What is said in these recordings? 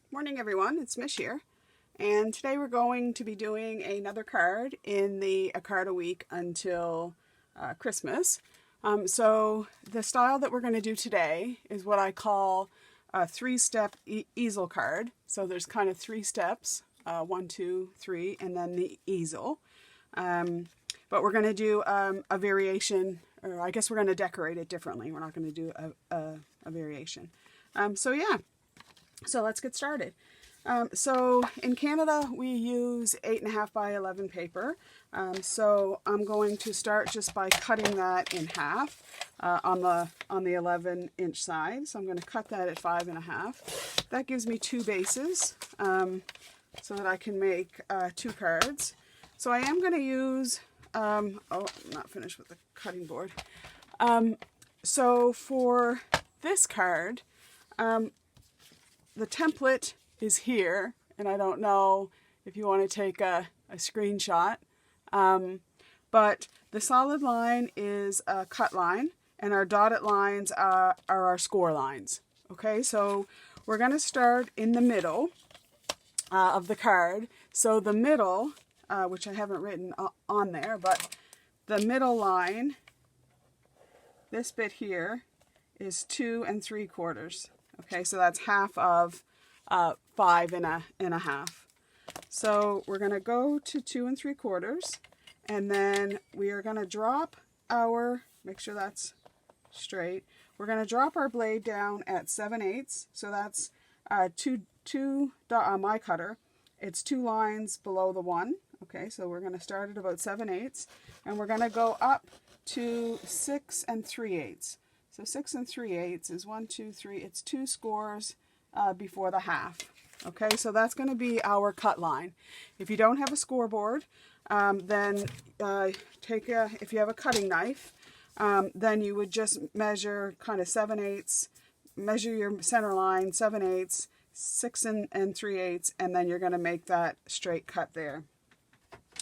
Morning everyone, it's Mish here, and today we're going to be doing another card in the A Card a Week until Christmas. So the style that we're going to do today is what I call a three-step easel card. So there's kind of three steps, 1, 2, 3, and then the easel. But we're going to do a variation, or I guess we're going to decorate it differently. We're not going to do a variation. So let's get started. So in Canada we use 8.5 by 11 paper. So I'm going to start just by cutting that in half on the 11-inch side. So I'm going to cut that at 5.5. That gives me 2 bases so that I can make 2 cards. So I am going to use, I'm not finished with the cutting board. So for this card, the template is here, and I don't know if you want to take a screenshot, but the solid line is a cut line, and our dotted lines are our score lines. Okay, so we're going to start in the middle of the card. So the middle, which I haven't written on there, but the middle line, this bit here, is 2 3/4. Okay, so that's half of 5.5. So we're going to go to 2 3/4, and then we are going to drop our, make sure that's straight, we're going to drop our blade down at 7/8. So that's on my cutter, it's 2 lines below the 1. Okay, so we're going to start at about 7/8, and we're going to go up to 6 3/8. So 6 3/8 is 1, 2, 3. It's 2 scores before the half. Okay, so that's going to be our cut line. If you don't have a scoreboard, then if you have a cutting knife, then you would just measure kind of 7/8, measure your center line, 7/8, 6 3/8, and then you're going to make that straight cut there.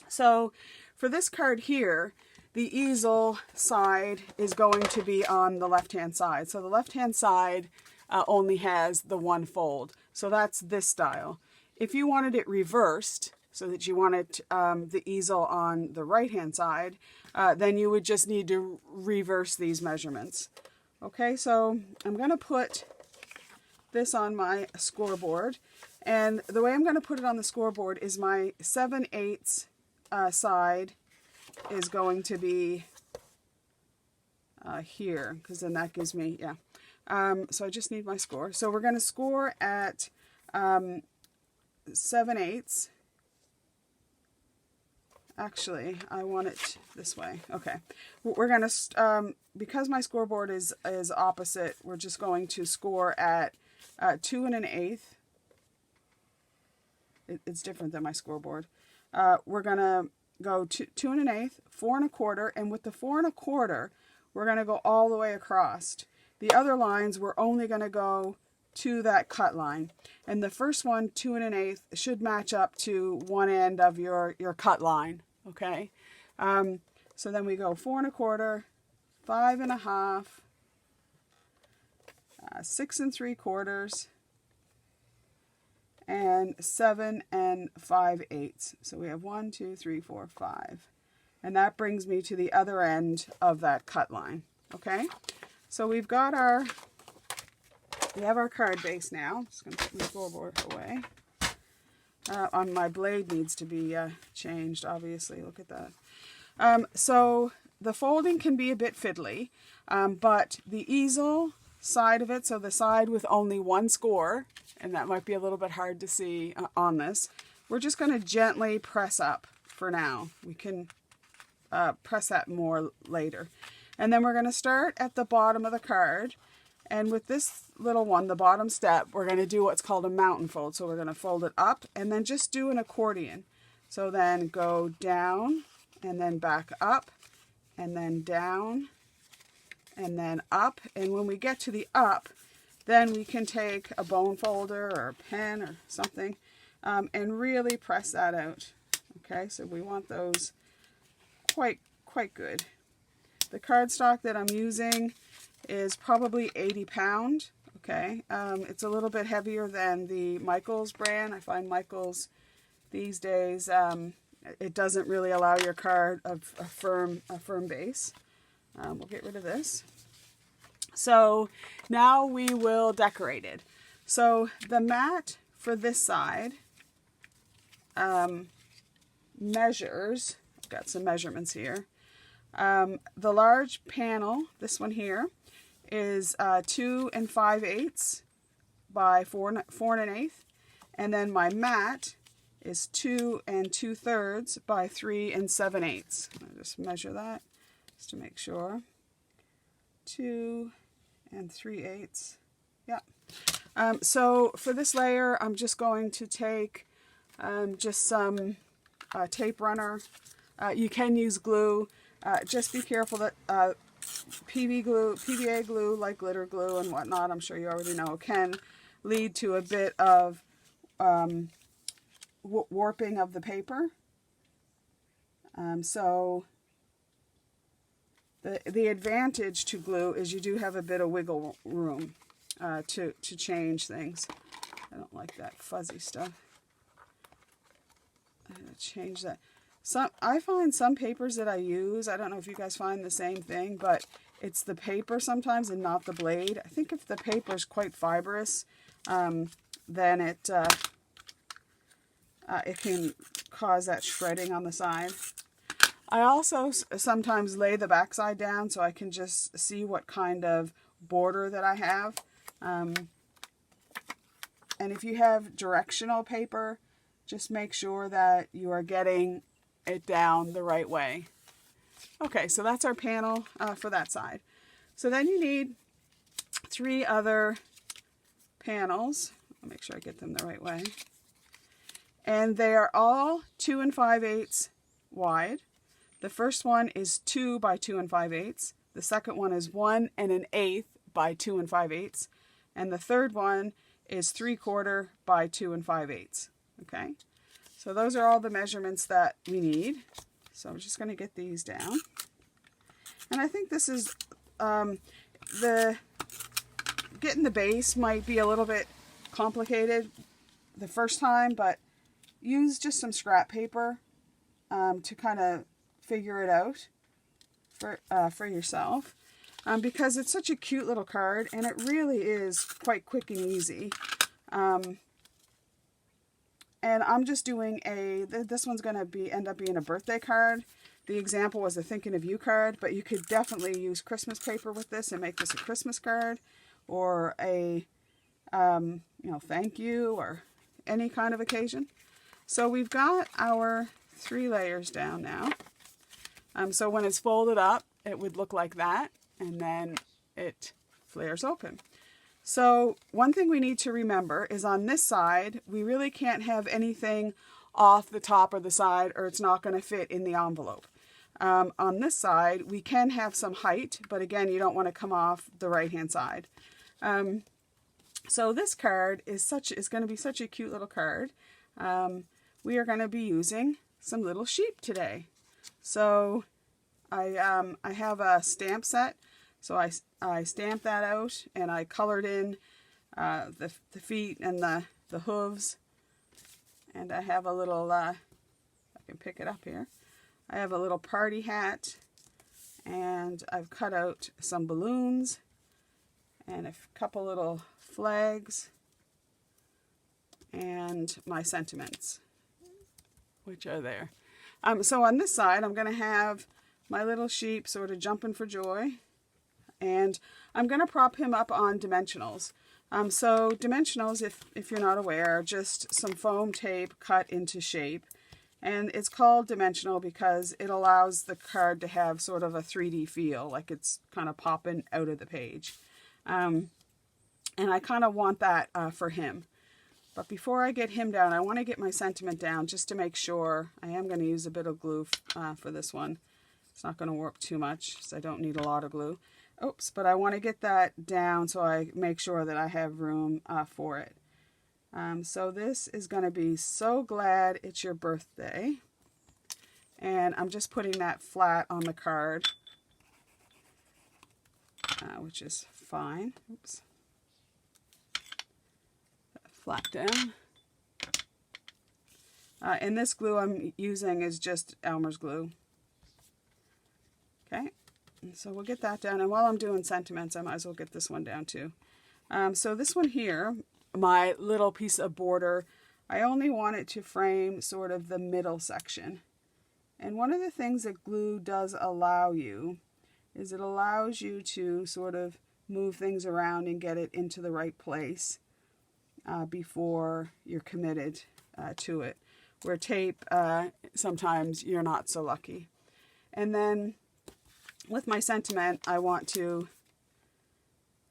So for this card here, the easel side is going to be on the left-hand side. So the left-hand side only has the 1 fold. So that's this style. If you wanted it reversed, so that you wanted the easel on the right-hand side, then you would just need to reverse these measurements. Okay, so I'm going to put this on my scoreboard. And the way I'm going to put it on the scoreboard is my 7/8 side is going to be here, because then that gives me, so I just need my score. So we're going to score at 7/8. Actually, I want it this way. Okay, we're going to, because my scoreboard is opposite, we're just going to score at 2 1/8. It's different than my scoreboard. We're going to go 2 1/8, 4 1/4, and with the 4 1/4, we're going to go all the way across. The other lines, we're only going to go to that cut line. And the first one, 2 1/8, should match up to one end of your cut line. Okay? So then we go 4 1/4, 5.5, 6 3/4, and 7 5/8. So we have 1, 2, 3, 4, 5. And that brings me to the other end of that cut line. Okay? So we have our card base now. I'm just going to put my scoreboard away. My blade needs to be changed, obviously. Look at that. So the folding can be a bit fiddly, but the easel side of it, so the side with only 1 score, and that might be a little bit hard to see on this, we're just going to gently press up for now. We can press that more later. And then we're going to start at the bottom of the card, and with this little one, the bottom step, we're going to do what's called a mountain fold. So we're going to fold it up and then just do an accordion. So then go down and then back up and then down and then up. And when we get to the up, then we can take a bone folder or a pen or something and really press that out. Okay, so we want those quite good. The cardstock that I'm using is probably 80 pound. Okay, it's a little bit heavier than the Michaels brand. I find Michaels these days, it doesn't really allow your card a firm base. We'll get rid of this. So now we will decorate it. So the mat for this side measures, I've got some measurements here. The large panel, this one here, is 2 5/8 by 4 1/8, and then my mat is 2 2/3 by 3 7/8. I'll just measure that just to make sure. 2 3/8. Yeah. So for this layer, I'm just going to take just some tape runner. You can use glue. Just be careful that PVA glue, like glitter glue and whatnot, I'm sure you already know, can lead to a bit of warping of the paper. So the advantage to glue is you do have a bit of wiggle room to change things. I don't like that fuzzy stuff. I'm going to change that. I find some papers that I use, I don't know if you guys find the same thing, but it's the paper sometimes and not the blade. I think if the paper is quite fibrous, then it can cause that shredding on the side. I also sometimes lay the backside down so I can just see what kind of border that I have. And if you have directional paper, just make sure that you are getting it down the right way. Okay, so that's our panel for that side. So then you need 3 other panels. I'll make sure I get them the right way. And they are all 2 5/8 wide. The first one is 2 by 2 5/8. The second one is 1 1/8 by 2 5/8. And the third one is 3/4 by 2 5/8. Okay, so those are all the measurements that we need. So I'm just going to get these down. And I think this is, getting the base might be a little bit complicated the first time, but use just some scrap paper to kind of figure it out for yourself. Because it's such a cute little card, and it really is quite quick and easy. And I'm just doing this one's going to end up being a birthday card. The example was a thinking of you card, but you could definitely use Christmas paper with this and make this a Christmas card, or a, thank you, or any kind of occasion. So we've got our 3 layers down now. So when it's folded up, it would look like that, and then it flares open. So one thing we need to remember is on this side, we really can't have anything off the top or the side, or it's not going to fit in the envelope. On this side, we can have some height, but again, you don't want to come off the right-hand side. So this card is going to be such a cute little card. We are going to be using some little sheep today. So I have a stamp set. So I stamped that out, and I colored in the feet and the hooves. And I have a little, I can pick it up here. I have a little party hat, and I've cut out some balloons and a couple little flags and my sentiments, which are there. So on this side, I'm going to have my little sheep sort of jumping for joy. And I'm going to prop him up on dimensionals. So dimensionals, if you're not aware, are just some foam tape cut into shape. And it's called dimensional because it allows the card to have sort of a 3D feel, like it's kind of popping out of the page. And I kind of want that for him. But before I get him down, I want to get my sentiment down just to make sure. I am going to use a bit of glue for this one. It's not going to warp too much, so I don't need a lot of glue. Oops, but I want to get that down so I make sure that I have room for it. So this is going to be So Glad It's Your Birthday. And I'm just putting that flat on the card, which is fine. Oops. flat down. And this glue I'm using is just Elmer's glue. Okay, and so we'll get that down. And while I'm doing sentiments, I might as well get this one down too. So this one here, my little piece of border, I only want it to frame sort of the middle section. And one of the things that glue does allow you is it allows you to sort of move things around and get it into the right place before you're committed to it. Where tape, sometimes you're not so lucky. And then with my sentiment, I want to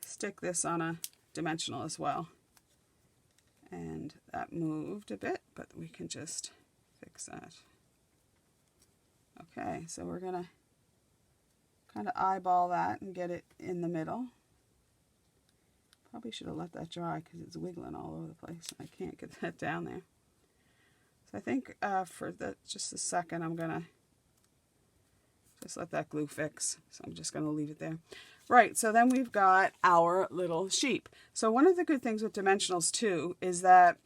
stick this on a dimensional as well. And that moved a bit, but we can just fix that. Okay, so we're going to kind of eyeball that and get it in the middle. Probably should have let that dry because it's wiggling all over the place. I can't get that down there. So I think for just a second, I'm going to just let that glue fix. So I'm just going to leave it there. Right, so then we've got our little sheep. So one of the good things with dimensionals too is that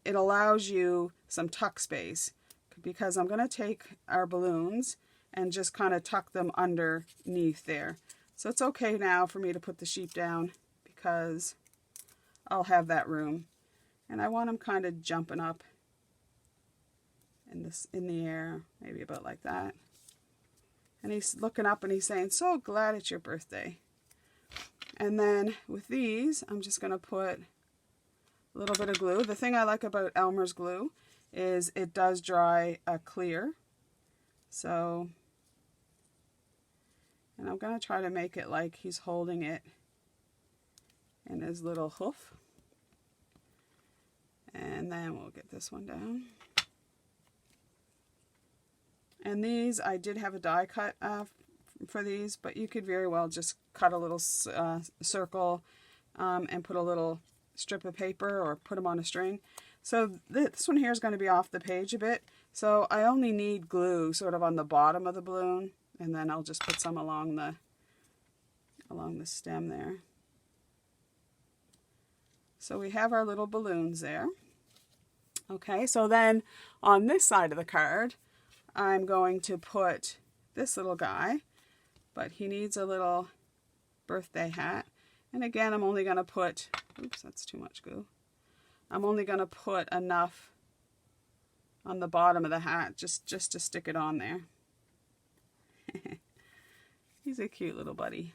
it allows you some tuck space, because I'm going to take our balloons and just kind of tuck them underneath there. So it's okay now for me to put the sheep down because I'll have that room. And I want them kind of jumping up in the air, maybe about like that. And he's looking up and he's saying, "So glad it's your birthday." And then with these, I'm just going to put a little bit of glue. The thing I like about Elmer's glue is it does dry clear. So, and I'm going to try to make it like he's holding it in his little hoof. And then we'll get this one down. And these, I did have a die cut for these, but you could very well just cut a little circle and put a little strip of paper or put them on a string. So this one here is going to be off the page a bit. So I only need glue sort of on the bottom of the balloon, and then I'll just put some along the stem there. So we have our little balloons there. Okay, so then on this side of the card, I'm going to put this little guy, but he needs a little birthday hat. And again, I'm only going to put, oops, that's too much glue. I'm only going to put enough on the bottom of the hat just to stick it on there. He's a cute little buddy.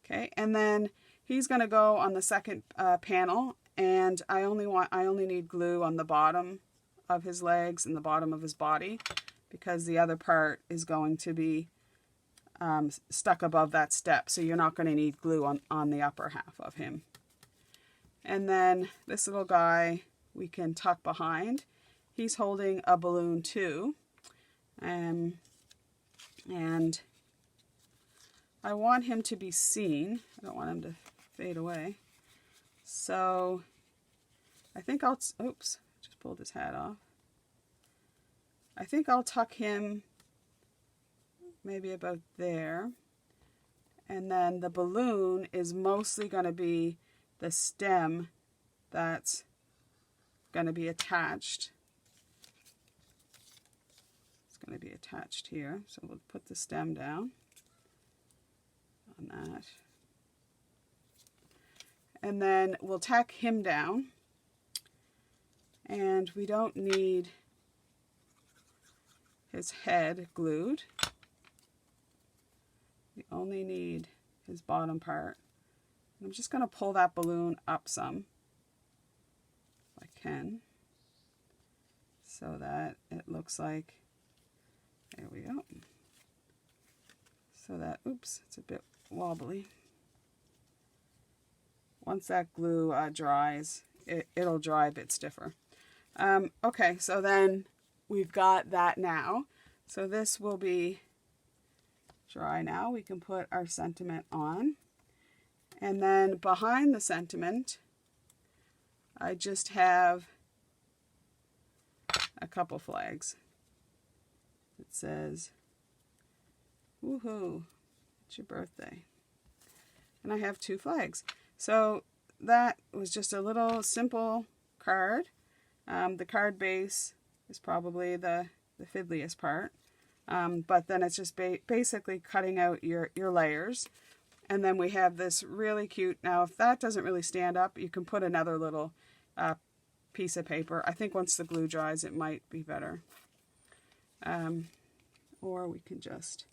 Okay, and then he's going to go on the second panel, and I only need glue on the bottom of his legs and the bottom of his body, because the other part is going to be stuck above that step, so you're not going to need glue on the upper half of him. And then this little guy we can tuck behind. He's holding a balloon too, and I want him to be seen. I don't want him to fade away. So I think I'll, oops, just pulled his hat off. I think I'll tuck him maybe about there. And then the balloon is mostly going to be the stem that's going to be attached. It's going to be attached here. So we'll put the stem down on that. And then we'll tack him down. And we don't need his head glued. We only need his bottom part. I'm just going to pull that balloon up some, if I can, so that it looks like, there we go, so that, oops, it's a bit wobbly. Once that glue dries, it'll dry a bit stiffer. Okay, so then we've got that now. So this will be dry now. We can put our sentiment on. And then behind the sentiment, I just have a couple flags. It says, "Woohoo, it's your birthday." And I have two flags. So that was just a little simple card. The card base is probably the fiddliest part. But then it's just basically cutting out your layers. And then we have this really cute, now if that doesn't really stand up, you can put another little piece of paper. I think once the glue dries it might be better. Or we can just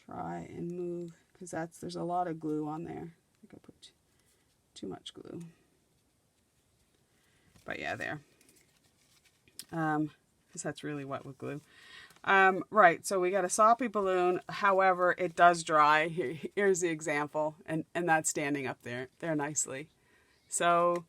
try and move, because there's a lot of glue on there. I think I put too much glue. But yeah, there. Because that's really wet with glue. Right, so we got a soppy balloon. However, it does dry. Here's the example, and that's standing up there nicely. So,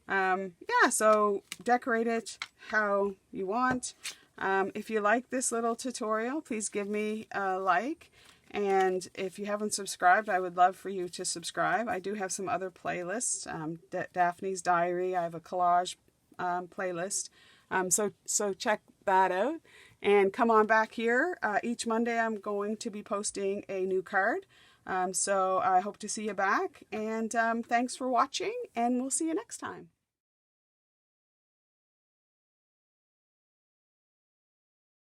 yeah, so decorate it how you want. If you like this little tutorial, please give me a like. And if you haven't subscribed, I would love for you to subscribe. I do have some other playlists. Daphne's Diary, I have a collage playlist. So check that out. And come on back here. Each Monday I'm going to be posting a new card. So I hope to see you back. And thanks for watching, and we'll see you next time.